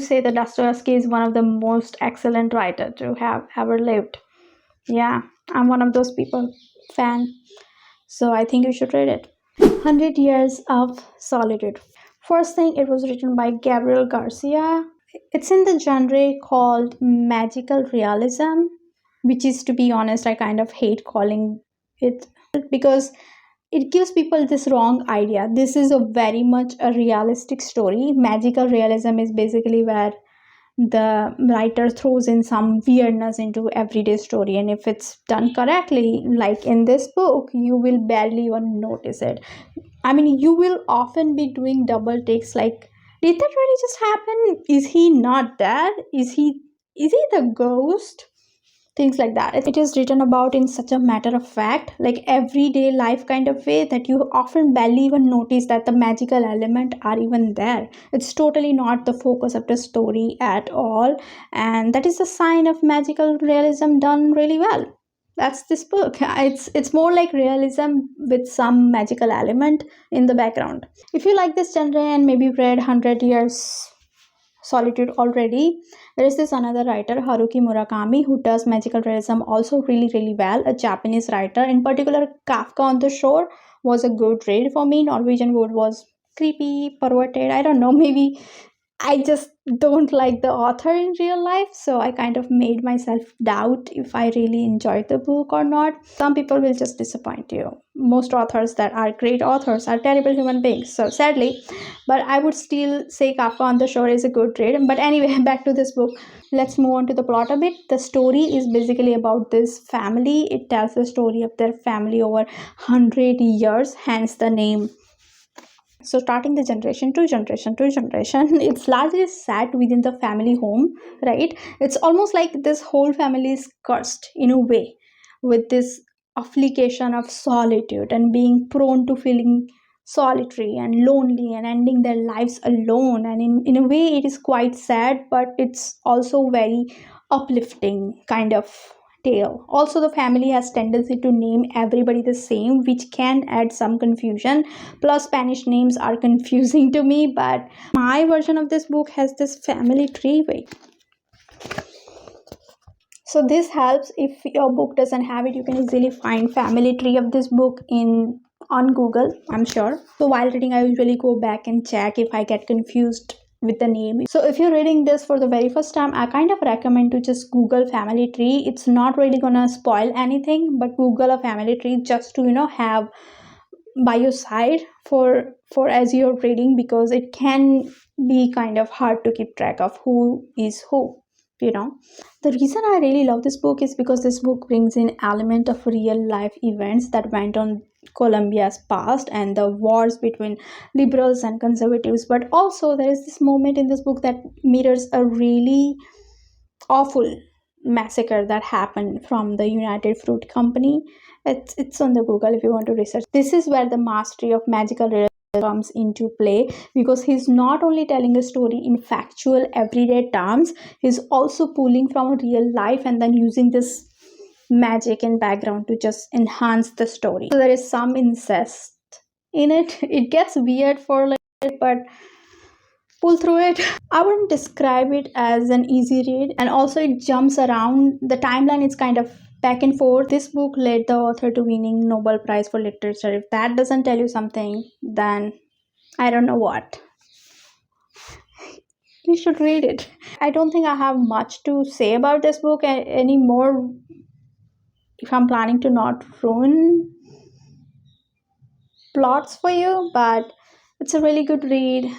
say that Dostoevsky is one of the most excellent writer to have ever lived. Yeah, I'm one of those people, fan. So I think you should read it. 100 Years of Solitude. First thing, it was written by Gabriel Garcia. It's in the genre called magical realism, which is, to be honest, I kind of hate calling it because it gives people this wrong idea. This is a very much a realistic story. Magical realism is basically where the writer throws in some weirdness into everyday story, and if it's done correctly, like in this book, you will barely even notice it. I mean, you will often be doing double takes, like, did that really just happen? Is he not there? Is he the ghost? Things like that. It is written about in such a matter of fact, like everyday life kind of way, that you often barely even notice that the magical element are even there. It's totally not the focus of the story at all, and that is a sign of magical realism done really well. That's this book. It's more like realism with some magical element in the background. If you like this genre and maybe read 100 Years Solitude already, there is this another writer, Haruki Murakami, who does magical realism also really, really well. A Japanese writer. In particular, Kafka on the Shore was a good read for me. Norwegian Wood was creepy, perverted. I don't know, maybe I just don't like the author in real life, so I kind of made myself doubt if I really enjoyed the book or not. Some people will just disappoint you. Most authors that are great authors are terrible human beings, so sadly, but I would still say Kafka on the Shore is a good read. But anyway, back to this book. Let's move on to the plot a bit. The story is basically about this family. It tells the story of their family over 100 years, hence the name. So starting the generation to generation to generation, it's largely set within the family home, right? It's almost like this whole family is cursed in a way with this affliction of solitude and being prone to feeling solitary and lonely and ending their lives alone. And in a way, it is quite sad, but it's also very uplifting kind of tale. Also, the family has tendency to name everybody the same, which can add some confusion. Plus, Spanish names are confusing to me, but my version of this book has this family tree way. So this helps. If your book doesn't have it, you can easily find family tree of this book on Google, I'm sure. So while reading, I usually go back and check if I get confused with the name. So if you're reading this for the very first time, I kind of recommend to just Google family tree. It's not really gonna spoil anything, but Google a family tree just to have by your side for as you're reading, because it can be kind of hard to keep track of who is who. The reason I really love this book is because this book brings in element of real life events that went on Colombia's past and the wars between liberals and conservatives. But also there is this moment in this book that mirrors a really awful massacre that happened from the United Fruit Company. It's on the Google if you want to research. This is where the mastery of magical realism comes into play, because he's not only telling a story in factual everyday terms, he's also pulling from real life and then using this magic in background to just enhance the story. So there is some incest in it. It gets weird for like, but pull through it. I wouldn't describe it as an easy read, and also it jumps around. The timeline is kind of back and forth. This book led the author to winning Nobel Prize for Literature. If that doesn't tell you something, then I don't know what. You should read it. I don't think I have much to say about this book anymore, if I'm planning to not ruin plots for you, but it's a really good read.